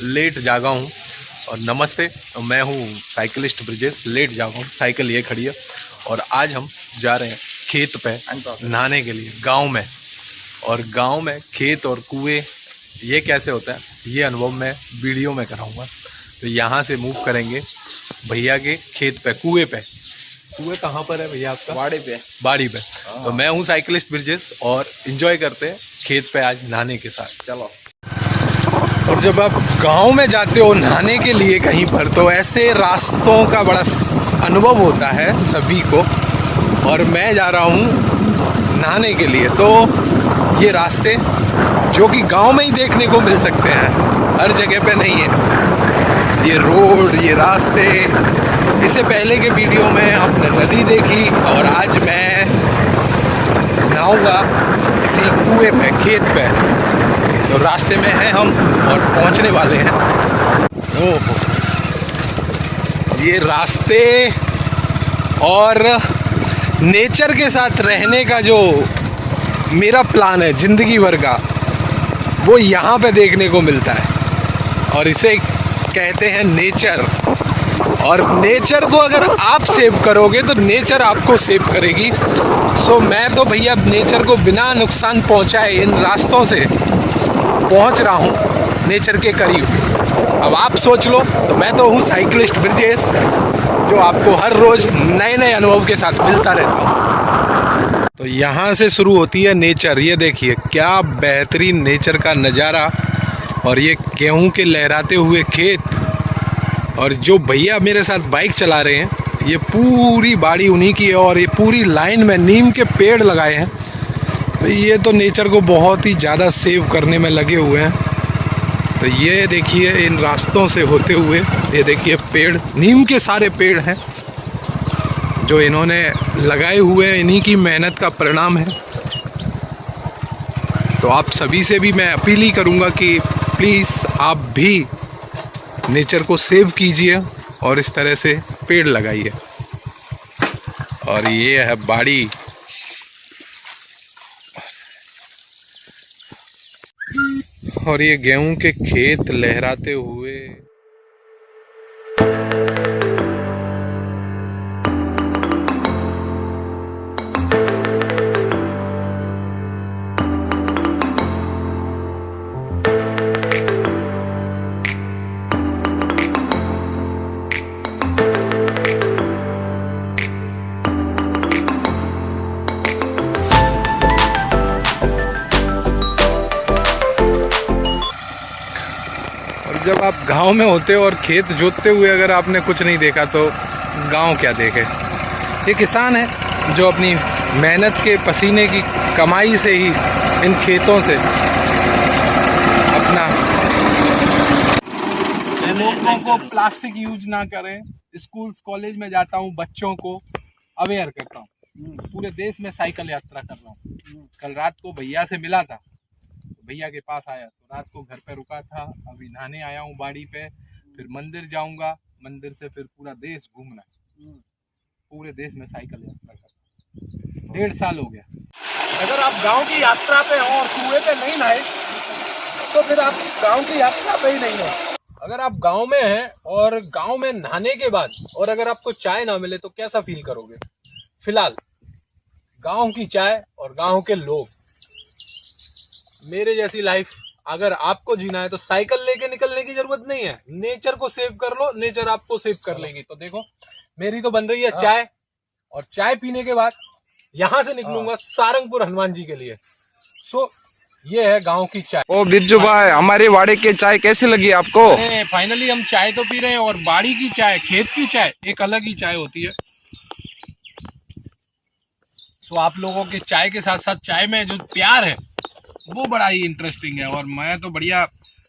Late जागा हूँ। और नमस्ते, मैं हूँ साइकिलिस्ट ब्रिजेश। लेट जागा हूँ, साइकिल ये खड़ी है और आज हम जा रहे हैं खेत पे नहाने के लिए गांव में। और गांव में खेत और कुएं ये कैसे होता है ये अनुभव मैं वीडियो में कराऊंगा। तो यहाँ से मूव करेंगे भैया के खेत पे, कुएं पे। कुएं कहाँ पर है भैया आपका? बाड़ी पे। तो मैं हूँ साइकिलिस्ट ब्रिजेश और एंजॉय करते हैं खेत पे आज नहाने के साथ। चलो। और जब आप गांव में जाते हो नहाने के लिए कहीं पर, तो ऐसे रास्तों का बड़ा अनुभव होता है सभी को। और मैं जा रहा हूँ नहाने के लिए, तो ये रास्ते जो कि गांव में ही देखने को मिल सकते हैं, हर जगह पे नहीं है। ये रोड, ये रास्ते, इससे पहले के वीडियो में आपने नदी देखी और आज मैं नहाऊंगा किसी कुएं पे, खेत पे। तो रास्ते में हैं हम और पहुंचने वाले हैं। ओहो, ये रास्ते और नेचर के साथ रहने का जो मेरा प्लान है ज़िंदगी भर का, वो यहाँ पे देखने को मिलता है। और इसे कहते हैं नेचर। और नेचर को अगर आप सेव करोगे तो नेचर आपको सेव करेगी। सो मैं तो भैया नेचर को बिना नुकसान पहुँचाए इन रास्तों से पहुँच रहा हूँ नेचर के करीब। अब आप सोच लो, तो मैं तो हूँ साइकिलिस्ट ब्रिजेश, जो आपको हर रोज़ नए नए अनुभव के साथ मिलता रहता हूँ। तो यहाँ से शुरू होती है नेचर। ये देखिए क्या बेहतरीन नेचर का नज़ारा। और ये गेहूं के लहराते हुए खेत, और जो भैया मेरे साथ बाइक चला रहे हैं, ये पूरी बाड़ी उन्हीं की है। और ये पूरी लाइन में नीम के पेड़ लगाए हैं। तो ये तो नेचर को बहुत ही ज़्यादा सेव करने में लगे हुए हैं। तो ये देखिए इन रास्तों से होते हुए, ये देखिए पेड़, नीम के सारे पेड़ हैं जो इन्होंने लगाए हुए हैं, इन्हीं की मेहनत का परिणाम है। तो आप सभी से भी मैं अपील ही करूँगा कि प्लीज़ आप भी नेचर को सेव कीजिए और इस तरह से पेड़ लगाइए। और ये है बाड़ी। और ये गेहूं के खेत लहराते हुए। जब आप गांव में होते हो और खेत जोतते हुए अगर आपने कुछ नहीं देखा तो गांव क्या देखे। ये किसान है जो अपनी मेहनत के पसीने की कमाई से ही इन खेतों से अपना। लोगों को प्लास्टिक यूज ना करें, स्कूल्स कॉलेज में जाता हूँ, बच्चों को अवेयर करता हूँ। पूरे देश में साइकिल यात्रा कर रहा हूँ। कल रात को भैया से मिला था, भैया के पास आया तो रात को घर पे रुका था। अभी नहाने आया हूँ बाड़ी पे, फिर मंदिर जाऊंगा, मंदिर से फिर पूरा देश घूमना है। पूरे देश में साइकिल यात्रा करना 1.5 साल हो गया। अगर आप गांव की यात्रा पे हो और कुएं पे नहीं नहाए तो फिर आप गांव की यात्रा पे ही नहीं हो। अगर आप गांव में हैं और गांव में नहाने के बाद और अगर आपको चाय ना मिले तो कैसा फील करोगे? फिलहाल गांव की चाय और गांव के लोग, मेरे जैसी लाइफ अगर आपको जीना है तो साइकिल लेके निकलने की जरूरत नहीं है। नेचर को सेव कर लो, नेचर आपको सेव कर लेगी। तो देखो मेरी तो बन रही है चाय, और चाय पीने के बाद यहाँ से निकलूंगा सारंगपुर हनुमान जी के लिए। सो ये है गांव की चाय। ओ बिरजू भाई, हमारी वाड़ी की चाय कैसी लगी आपको? फाइनली हम चाय तो पी रहे हैं, और बाड़ी की चाय, खेत की चाय एक अलग ही चाय होती है। सो आप लोगों के चाय के साथ साथ चाय में जो प्यार है वो बड़ा ही इंटरेस्टिंग है। और मैं तो बढ़िया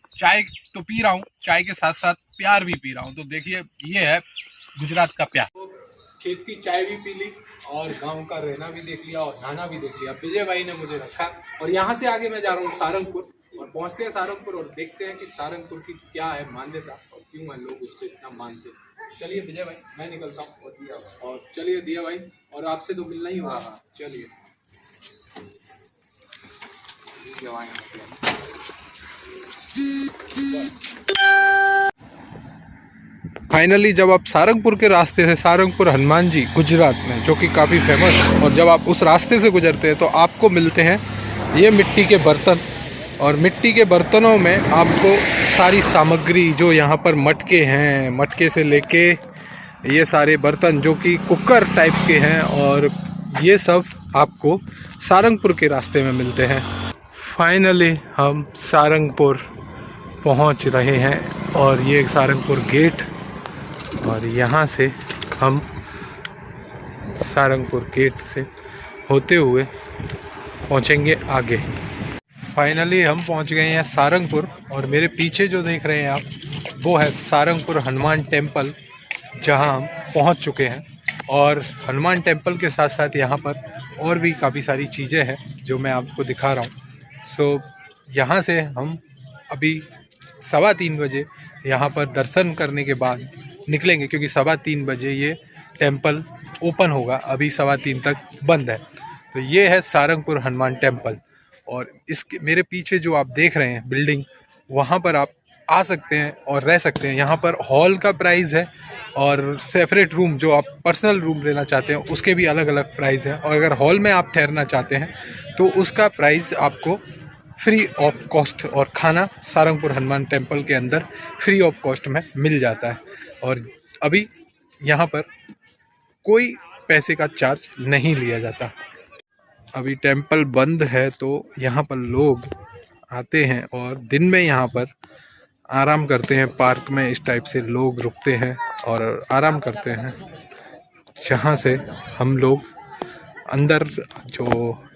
चाय तो पी रहा हूँ, चाय के साथ साथ प्यार भी पी रहा हूँ। तो देखिए ये है गुजरात का प्यार। तो खेत की चाय भी पी ली और गांव का रहना भी देख लिया और नहाना भी देख लिया। विजय भाई ने मुझे रखा और यहाँ से आगे मैं जा रहा हूँ सारंगपुर। और पहुँचते हैं सारंगपुर और देखते हैं कि सारंगपुर की क्या है मान्यता और क्यों है लोग उसको इतना मानते हैं। चलिए विजय भाई, मैं निकलता हूँ। और चलिए दिया भाई, और आपसे तो मिलना ही होगा। चलिए फाइनली जब आप सारंगपुर के रास्ते से, सारंगपुर हनुमान जी गुजरात में, जो कि काफ़ी फेमस, और जब आप उस रास्ते से गुजरते हैं तो आपको मिलते हैं ये मिट्टी के बर्तन। और मिट्टी के बर्तनों में आपको सारी सामग्री, जो यहाँ पर मटके हैं, मटके से लेके ये सारे बर्तन जो कि कुकर टाइप के हैं, और ये सब आपको सारंगपुर के रास्ते में मिलते हैं। फाइनली हम सारंगपुर पहुँच रहे हैं और ये सारंगपुर गेट, और यहाँ से हम सारंगपुर गेट से होते हुए पहुँचेंगे आगे। फाइनली हम पहुँच गए हैं सारंगपुर, और मेरे पीछे जो देख रहे हैं आप, वो है सारंगपुर हनुमान टेम्पल, जहाँ हम पहुँच चुके हैं। और हनुमान टेम्पल के साथ साथ यहाँ पर और भी काफ़ी सारी चीज़ें हैं जो मैं आपको दिखा रहा हूँ। सो यहाँ से हम अभी 3:15 बजे यहाँ पर दर्शन करने के बाद निकलेंगे, क्योंकि 3:15 बजे ये टेम्पल ओपन होगा, अभी 3:15 तक बंद है। तो ये है सारंगपुर हनुमान टेम्पल, और इसके मेरे पीछे जो आप देख रहे हैं बिल्डिंग, वहाँ पर आप आ सकते हैं और रह सकते हैं। यहाँ पर हॉल का प्राइस है, और सेपरेट रूम, जो आप पर्सनल रूम लेना चाहते हैं, उसके भी अलग अलग प्राइस है। और अगर हॉल में आप ठहरना चाहते हैं तो उसका प्राइस आपको फ्री ऑफ कॉस्ट, और खाना सारंगपुर हनुमान टेम्पल के अंदर फ्री ऑफ कॉस्ट में मिल जाता है। और अभी यहाँ पर कोई पैसे का चार्ज नहीं लिया जाता। अभी टेम्पल बंद है, तो यहाँ पर लोग आते हैं और दिन में यहाँ पर आराम करते हैं। पार्क में इस टाइप से लोग रुकते हैं और आराम करते हैं, जहाँ से हम लोग अंदर, जो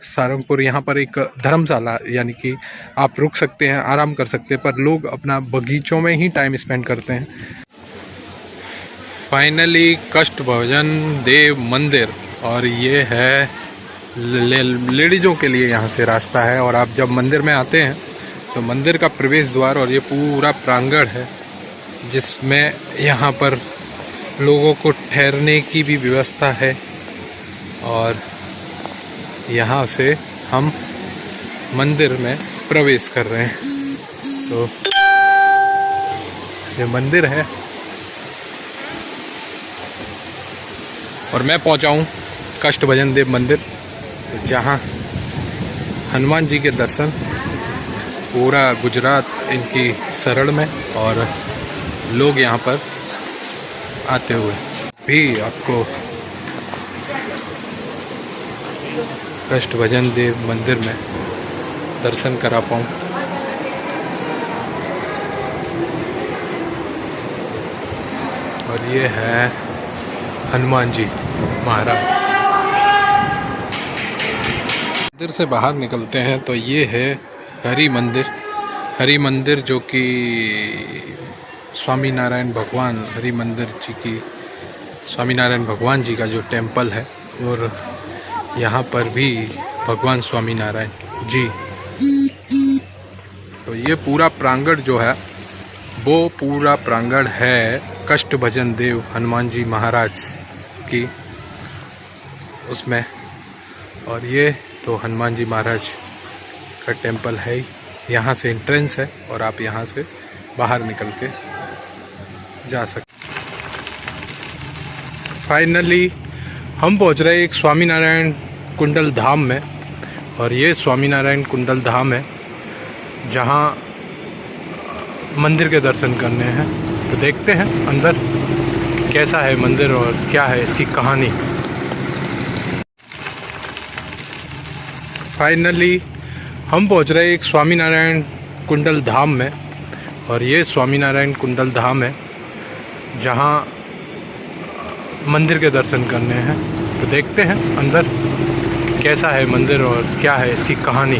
सारंगपुर, यहाँ पर एक धर्मशाला, यानी कि आप रुक सकते हैं, आराम कर सकते हैं, पर लोग अपना बगीचों में ही टाइम स्पेंड करते हैं। फाइनली कष्टभंजन देव मंदिर, और ये है लेडीज़ों के लिए यहाँ से रास्ता है। और आप जब मंदिर में आते हैं तो मंदिर का प्रवेश द्वार और ये पूरा प्रांगण है, जिसमें यहाँ पर लोगों को ठहरने की भी व्यवस्था है। और यहाँ से हम मंदिर में प्रवेश कर रहे हैं। तो ये मंदिर है, और मैं पहुँचा हूँ कष्टभंजन देव मंदिर, जहाँ हनुमान जी के दर्शन पूरा गुजरात इनकी शरण में, और लोग यहाँ पर आते हुए भी आपको कष्टभंजन देव मंदिर में दर्शन करा पाऊँ। और ये है हनुमान जी महाराज। मंदिर से बाहर निकलते हैं तो ये है हरि मंदिर। हरि मंदिर जो कि स्वामीनारायण भगवान, हरि मंदिर जी की स्वामीनारायण भगवान जी का जो टेम्पल है, और यहाँ पर भी भगवान स्वामीनारायण जी। तो ये पूरा प्रांगण जो है, वो पूरा प्रांगण है कष्टभंजन देव हनुमान जी महाराज की, उसमें। और ये तो हनुमान जी महाराज का टेम्पल है, यहाँ से एंट्रेंस है, और आप यहाँ से बाहर निकल के जा सकते। फाइनली हम पहुँच रहे हैं एक स्वामीनारायण कुंडल धाम में, और ये स्वामीनारायण कुंडल धाम है, जहाँ मंदिर के दर्शन करने हैं। तो देखते हैं अंदर कैसा है मंदिर और क्या है इसकी कहानी। फाइनली हम पहुँच रहे हैं एक स्वामीनारायण कुंडल धाम में, और ये स्वामीनारायण कुंडल धाम है, जहाँ मंदिर के दर्शन करने हैं। तो देखते हैं अंदर कैसा है मंदिर और क्या है इसकी कहानी।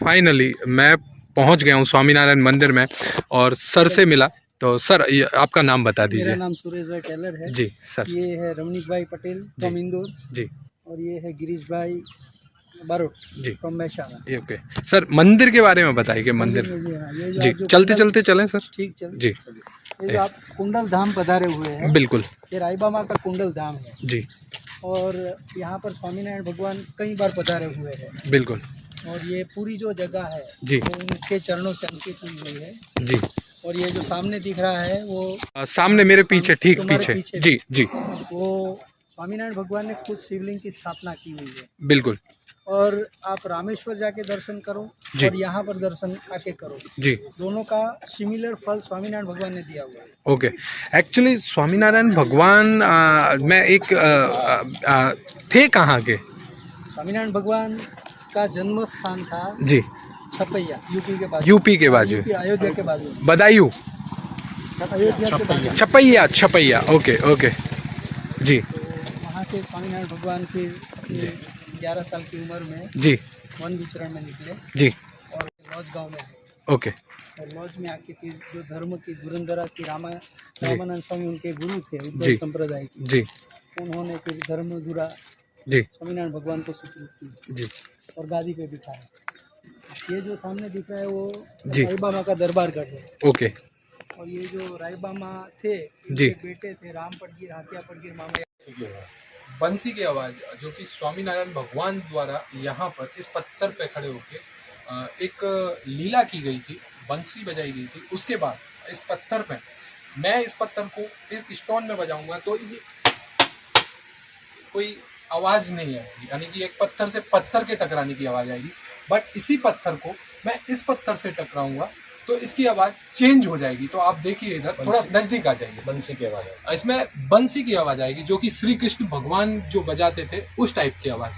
फाइनली मैं पहुंच गया हूं स्वामीनारायण मंदिर में, और सर से मिला। तो सर, ये आपका नाम बता दीजिए। मेरा नाम सुरेश भाई टेलर है जी सर। ये है रमनीक भाई पटेल फ्रॉम इंदौर जी। और ये है गिरीश भाई बारोट जी फ्रॉम महसाना। ये ओके सर, मंदिर के बारे में बताइए कि मंदिर। ये जी, चलते चलते चलें सर। ठीक चल जी। ये जो आप कुंडल धाम पधारे हुए हैं, बिल्कुल। ये राई बाबा का कुंडल धाम है जी। और यहाँ पर स्वामीनारायण भगवान कई बार पधारे हुए हैं। बिल्कुल। और ये पूरी जो जगह है जी। वो उनके चरणों से अंकित हुई हुई है। जी। और ये जो सामने दिख रहा है वो सामने मेरे पीछे, ठीक तुम्हारे पीछे। जी जी वो स्वामीनारायण भगवान ने खुद शिवलिंग की स्थापना की हुई है। बिल्कुल। और आप रामेश्वर जाके दर्शन करो जी। और यहाँ पर दर्शन आके करो, जी। दोनों का सिमिलर फल स्वामीनारायण भगवान ने दिया हुआ है। ओके, एक्चुअली स्वामीनारायण भगवान मैं एक थे कहाँ के? स्वामीनारायण भगवान का जन्म स्थान था जी, छपैया, यूपी के बाजू। यूपी के बाजू, अयोध्या के बाजू, बदायूं, अयोध्या के बाजू। छपैया, छपैया। ओके ओके जी। वहाँ से स्वामीनारायण भगवान की अपनी 11 साल की उम्र में जी वन विचरण में निकले जी। और लॉज गांव में आए। ओके। और लॉज में आके फिर जो धर्म की धुरंधरा की रामानंद स्वामी उनके गुरु थे जी। उद्धव संप्रदाय की, जी उन्होंने फिर धर्मधुरा जी स्वामीनारायण भगवान को स्वीकृत की जी और गादी पे बिठाया। ये जो सामने दिख रहा है वो जी। रायबामा का दरबारगढ़ है। ओके और ये जो रायबामा थे, जी। उनके बेटे थे राम पटगीर, हाथिया पटगीर मामा। बंसी की आवाज़ जो कि स्वामीनारायण भगवान द्वारा यहाँ पर इस पत्थर पे खड़े होके एक लीला की गई थी, बंसी बजाई गई थी। उसके बाद इस पत्थर पे मैं इस पत्थर को एक स्टोन में बजाऊंगा तो ये कोई आवाज़ नहीं आएगी, यानी कि एक पत्थर से पत्थर के टकराने की आवाज़ आएगी। बट इसी पत्थर को मैं इस पत्थर से टकराऊंगा तो इसकी आवाज़ चेंज हो जाएगी। तो आप देखिए इधर थोड़ा नज़दीक आ जाएंगे, बंसी की आवाज़, इसमें बंसी की आवाज़ आएगी जो कि श्री कृष्ण भगवान जो बजाते थे उस टाइप की आवाज़।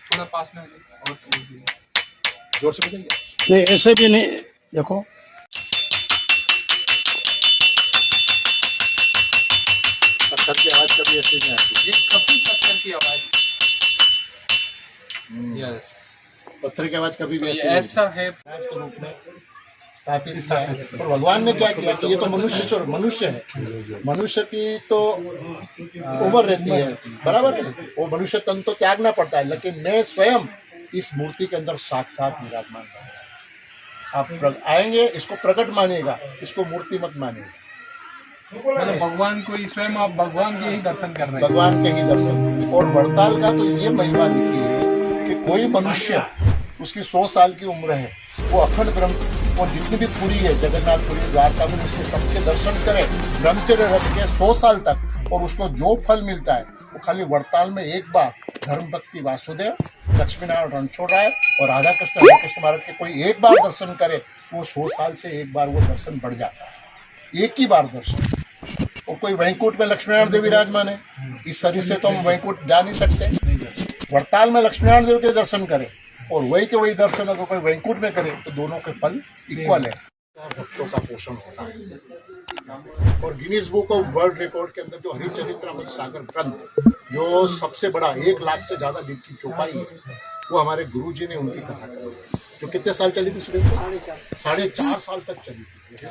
थोड़ा पास में और जोर से बजाइए। नहीं ऐसे भी नहीं, देखो पत्थर की आवाज कभी ऐसे नहीं आती। ये कभी पत्थर की आवाज़। यस, पत्थर की आवाज कभी तो भी ये ऐसी नहीं ऐसा है। महाराज के रूप में स्थापित किया है। और भगवान ने क्या किया कि ये तो मनुष्य है, मनुष्य की तो उम्र रहती है, बराबर है। वो मनुष्य तन तो त्यागना पड़ता है, लेकिन मैं स्वयं इस मूर्ति के अंदर साक्षात विराजमान हूं। आप आएंगे, इसको प्रकट मानिएगा, इसको मूर्ति मत मानिएगा। मतलब भगवान को ही स्वयं आप भगवान के ही दर्शन कर रहे हैं। भगवान के ही दर्शन। और वड़ताल का तो ये महिमा लिखी है कि कोई मनुष्य, उसकी 100 साल की उम्र है, वो अखंड ब्रह्म और जितनी भी पुरी है, जगन्नाथपुरी, द्वारकापुरी, उसके सबके दर्शन करे ब्रह्मचर्य रख के 100 साल तक, और उसको जो फल मिलता है वो खाली वड़ताल में एक बार धर्म भक्ति वासुदेव, लक्ष्मीनारायण रणछोड़ राय और राधा कृष्ण हरे कृष्ण महाराज के कोई एक बार दर्शन करे, वो 100 साल से एक बार वो दर्शन बढ़ जाता है, एक ही बार दर्शन। और कोई वैकुंठ में लक्ष्मीनारायण देव विराजमान है, इस शरीर से तो हम वैकुंठ जा नहीं सकते। वड़ताल में लक्ष्मीनारायण देव के दर्शन करें और वही के वही दर्शन अगर कोई वैकुंठ में करे तो दोनों के फल इक्वल है। भक्तों का पोषण होता है। और Guinness book of world record के अंदर जो हरिचरित्रामृत सागर ग्रंथ, जो सबसे बड़ा 1 लाख से ज्यादा जिनकी चौपाई है, वो हमारे गुरु जी ने उनकी कथा करी, जो कितने साल चली थी सुरेश? 4.5 साल तक चली थी।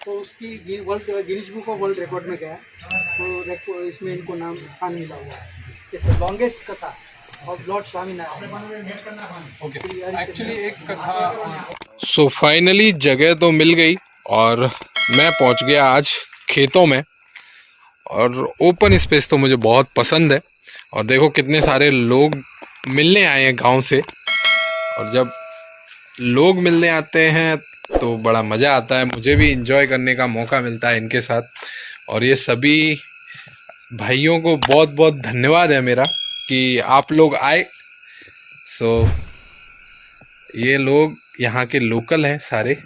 तो उसकी Guinness book of world record में गया तो इसमें इनको नाम स्थान मिला हुआ है, जैसे लॉन्गेस्ट कथा ऑफ लॉर्ड स्वामीनारायण। एक्चुअली एक कथा। सो फाइनली जगह तो मिल गई और मैं पहुंच गया आज खेतों में। और ओपन स्पेस तो मुझे बहुत पसंद है। और देखो कितने सारे लोग मिलने आए हैं गांव से। और जब लोग मिलने आते हैं तो बड़ा मज़ा आता है, मुझे भी एंजॉय करने का मौका मिलता है इनके साथ। और ये सभी भाइयों को बहुत बहुत धन्यवाद है मेरा कि आप लोग आए। सो ये लोग यहाँ के लोकल हैं सारे।